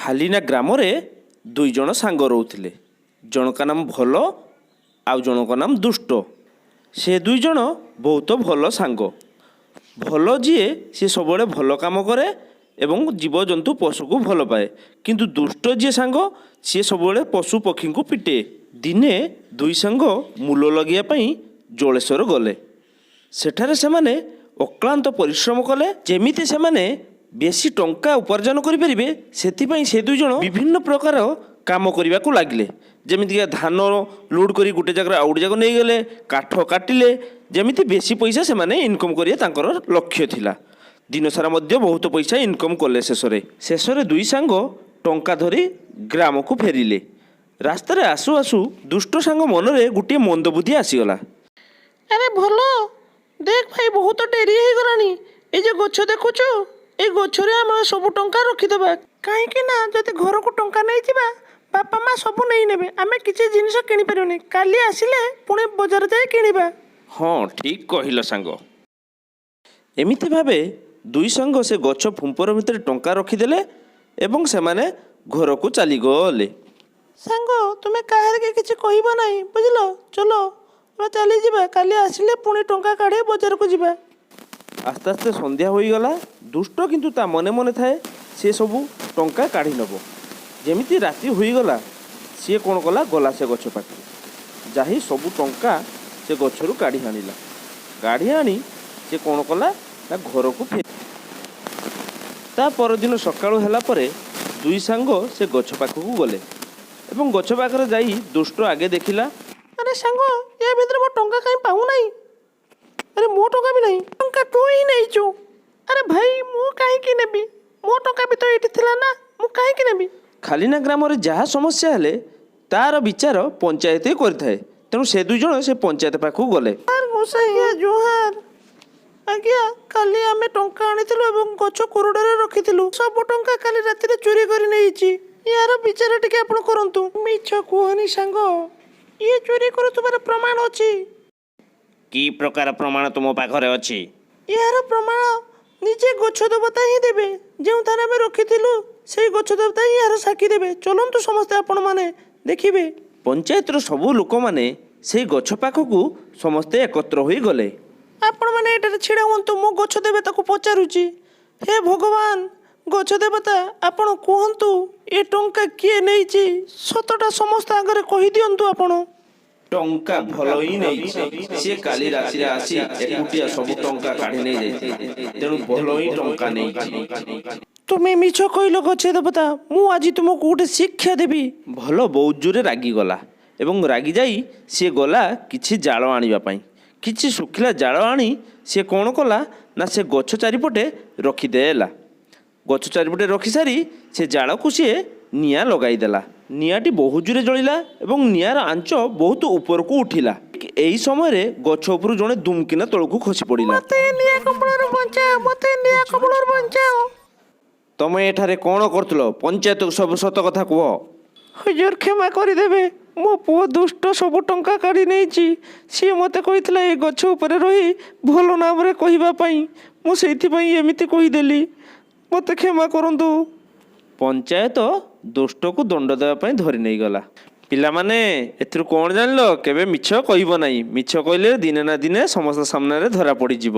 ଖାଲିନା ଗ୍ରାମରେ ଦୁଇ ଜଣ ସାଙ୍ଗ ରହୁଥିଲେ। ଜଣକା ନାମ ଭଲ ଆଉ ଜଣଙ୍କ ନାମ ଦୁଷ୍ଟ। ସେ ଦୁଇ ଜଣ ବହୁତ ଭଲ ସାଙ୍ଗ। ଭଲ ଯିଏ ସେ ସବୁବେଳେ ଭଲ କାମ କରେ ଏବଂ ଜୀବଜନ୍ତୁ ପଶୁକୁ ଭଲ ପାଏ, କିନ୍ତୁ ଦୁଷ୍ଟ ଯିଏ ସାଙ୍ଗ ସିଏ ସବୁବେଳେ ପଶୁ ପକ୍ଷୀଙ୍କୁ ପିଟେ। ଦିନେ ଦୁଇ ସାଙ୍ଗ ମୂଲ ଲଗାଇବା ପାଇଁ ଜଳେଶ୍ୱର ଗଲେ। ସେଠାରେ ସେମାନେ ଅକ୍ଳାନ୍ତ ପରିଶ୍ରମ କଲେ, ଯେମିତି ସେମାନେ ବେଶୀ ଟଙ୍କା ଉପାର୍ଜନ କରିପାରିବେ ସେଥିପାଇଁ ସେ ଦୁଇ ଜଣ ବିଭିନ୍ନ ପ୍ରକାର କାମ କରିବାକୁ ଲାଗିଲେ। ଯେମିତିକି ଧାନ ଲୋଡ୍ କରି ଗୋଟେ ଜାଗାରେ ଆଉ ଗୋଟେ ଜାଗା ନେଇଗଲେ, କାଠ କାଟିଲେ, ଯେମିତି ବେଶୀ ପଇସା ସେମାନେ ଇନକମ୍ କରିବା ତାଙ୍କର ଲକ୍ଷ୍ୟ ଥିଲା। ଦିନସାରା ମଧ୍ୟ ବହୁତ ପଇସା ଇନକମ୍ କଲେ। ଶେଷରେ ଦୁଇ ସାଙ୍ଗ ଟଙ୍କା ଧରି ଗ୍ରାମକୁ ଫେରିଲେ। ରାସ୍ତାରେ ଆସୁ ଆସୁ ଦୁଷ୍ଟ ସାଙ୍ଗ ମନରେ ଗୋଟିଏ ମନ୍ଦ ବୁଦ୍ଧି ଆସିଗଲା। ଆରେ ଭଲ, ଦେଖ ଭାଇ ବହୁତ ଡେରି ହେଇଗଲାଣି। ଏଇ ଯେ ଗଛ ଦେଖୁଛୁ, ଏଇ ଗଛରେ ଆମେ ସବୁ ଟଙ୍କା ରଖିଦେବା। କାହିଁକି ନା ଯଦି ଘରକୁ ଟଙ୍କା ନେଇଯିବା ବାପା ମା ସବୁ ନେଇନେବେ, ଆମେ କିଛି ଜିନିଷ କିଣିପାରିବୁନି। କାଲି ଆସିଲେ ପୁଣି ବଜାର ଯାଇ କିଣିବା। ହଁ ଠିକ୍ କହିଲ ସାଙ୍ଗ। ଏମିତି ଭାବେ ଦୁଇ ସାଙ୍ଗ ସେ ଗଛ ଫୁମ୍ପର ଭିତରେ ଟଙ୍କା ରଖିଦେଲେ ଏବଂ ସେମାନେ ଘରକୁ ଚାଲିଗଲେ। ସାଙ୍ଗ ତୁମେ କାହାରିକି କିଛି କହିବ ନାହିଁ, ବୁଝିଲ? ଚଲ ଆମେ ଚାଲିଯିବା, କାଲି ଆସିଲେ ପୁଣି ଟଙ୍କା କାଢ଼ି ବଜାରକୁ ଯିବା। ଆସ୍ତେ ଆସ୍ତେ ସନ୍ଧ୍ୟା ହୋଇଗଲା। ଦୁଷ୍ଟ କିନ୍ତୁ ତା ମନେ ମନେ ଥାଏ ସେ ସବୁ ଟଙ୍କା କାଢ଼ି ନେବ। ଯେମିତି ରାତି ହୋଇଗଲା ସିଏ କ'ଣ କଲା, ଗଲା ସେ ଗଛ ପାଖରେ ଯାଇ ସବୁ ଟଙ୍କା ସେ ଗଛରୁ କାଢ଼ି ଆଣିଲା। କାଢ଼ି ଆଣି ସେ କ'ଣ କଲା ନା ଘରକୁ ଫେରି। ତା ପରଦିନ ସକାଳୁ ହେଲା ପରେ ଦୁଇ ସାଙ୍ଗ ସେ ଗଛ ପାଖକୁ ଗଲେ ଏବଂ ଗଛ ପାଖରେ ଯାଇ ଦୁଷ୍ଟ ଆଗେ ଦେଖିଲା। ଆରେ ସାଙ୍ଗ, ୟା ଭିତରେ ମୋ ଟଙ୍କା କାହିଁ ପାଉନାହିଁ? ଆରେ ମୋ ଟଙ୍କା ବି ନାହିଁ, ଟଙ୍କା ତୁ ହିଁ ନେଇଛୁ। ଆରେ ଭାଇ ମୁଁ କାହିଁକି ନେବି? ମୋ ଟଙ୍କା ବି ତ ଏଇଠି ଥିଲା ନା, ମୁଁ କାହିଁକି ନେବି? ଖାଲିନା ଗ୍ରାମରେ ଯାହା ସମସ୍ୟା ହେଲେ ତାର ବିଚାର ପଞ୍ଚାୟତ କରିଥାଏ। ତେଣୁ ସେ ଦୁଇ ଜଣ ସେ ପଞ୍ଚାୟତ ପାଖକୁ ଗଲେ। ଆଜ୍ଞା ଜୁହାର। ଆଜ୍ଞା କାଲି ଆମେ ଟଙ୍କା ଆଣିଥିଲୁ ଏବଂ ଗଛ କୋରଡ଼ରେ ରଖିଥିଲୁ। ସବୁ ଟଙ୍କା କାଲି ରାତିରେ ଚୋରି କରି ନେଇଛି। ୟାର ବିଚାର ଟିକେ ଆପଣ କରନ୍ତୁ। ମିଛ କୁହନି ସାଙ୍ଗ, ଇଏ ଚୋରି କରୁଥିବାର ପ୍ରମାଣ ଅଛି। କି ପ୍ରକାର ପ୍ରମାଣ ତୁମ ପାଖରେ ଅଛି? ଏହାର ପ୍ରମାଣ ନିଜେ ଗଛ ଦେବତା ହିଁ ଦେବେ। ଯେଉଁଠାରେ ଆମେ ରଖିଥିଲୁ ସେଇ ଗଛ ଦେବତା ହିଁ ଏହାର ସାକ୍ଷୀ ଦେବେ। ଚଲନ୍ତୁ ସମସ୍ତେ ଆପଣମାନେ ଦେଖିବେ। ପଞ୍ଚାୟତର ସବୁ ଲୋକମାନେ ସେଇ ଗଛ ପାଖକୁ ସମସ୍ତେ ଏକତ୍ର ହୋଇଗଲେ। ଆପଣମାନେ ଏଠାରେ ଛିଡ଼ା ହୁଅନ୍ତୁ, ମୁଁ ଗଛ ଦେବତାକୁ ପଚାରୁଛି। ହେ ଭଗବାନ, ଗଛ ଦେବତା ଆପଣ କୁହନ୍ତୁ ଏ ଟଙ୍କା କିଏ ନେଇଛି? ସତଟା ସମସ୍ତ ଆଗରେ କହିଦିଅନ୍ତୁ ଆପଣ। ଟଙ୍କା ଭଲ ହିଁ ନେଇଛି। ସିଏ କାଲି ରାତିରେ ଆସି ଏକୁଟିଆ ସବୁ ଟଙ୍କା କାଢ଼ି ନେଇଯାଇଛି, ତେଣୁ ଭଲ ହିଁ ଟଙ୍କା ନେଇଛି। ତୁମେ ମିଛ କହିଲ ଗଛ ଦେବତା, ମୁଁ ଆଜି ତୁମକୁ ଗୋଟେ ଶିକ୍ଷା ଦେବି। ଭଲ ବହୁତ ଜୋରେ ରାଗିଗଲା ଏବଂ ରାଗି ଯାଇ ସିଏ ଗଲା କିଛି ଜାଳ ଆଣିବା ପାଇଁ। କିଛି ଶୁଖିଲା ଜାଳ ଆଣି ସିଏ କ'ଣ କଲା ନା ସେ ଗଛ ଚାରିପଟେ ରଖିଦେଲା। ଗଛ ଚାରିପଟେ ରଖିସାରି ସେ ଜାଳକୁ ସିଏ ନିଆଁ ଲଗାଇଦେଲା। ନିଆଁଟି ବହୁତ ଜୋରେ ଜଳିଲା ଏବଂ ନିଆଁର ଆଞ୍ଚ ବହୁତ ଉପରକୁ ଉଠିଲା। ଏହି ସମୟରେ ଗଛ ଉପରୁ ଜଣେ ଦୁମକିନା ତଳକୁ ଖସି ପଡ଼ିଲା। ତମେ ଏଠାରେ କ'ଣ କରୁଥିଲ? ପଞ୍ଚାୟତକୁ ସବୁ ସତ କଥା କୁହ। ହୁଜୁର କ୍ଷମା କରିଦେବେ, ମୋ ପୁଅ ଦୁଷ୍ଟ ସବୁ ଟଙ୍କା କାଢ଼ି ନେଇଛି। ସିଏ ମୋତେ କହିଥିଲା ଏ ଗଛ ଉପରେ ରହି ଭଲ ନାମରେ କହିବା ପାଇଁ, ମୁଁ ସେଇଥିପାଇଁ ଏମିତି କହିଦେଲି। ମୋତେ କ୍ଷମା କରନ୍ତୁ। ପଞ୍ଚାୟତ ଦୁଷ୍ଟକୁ ଦଣ୍ଡ ଦେବା ପାଇଁ ଧରି ନେଇଗଲା। ପିଲାମାନେ ଏଥିରୁ କ'ଣ ଜାଣିଲ? କେବେ ମିଛ କହିବ ନାହିଁ। ମିଛ କହିଲେ ଦିନେ ନା ଦିନେ ସମସ୍ତ ସାମ୍ନାରେ ଧରା ପଡ଼ିଯିବ।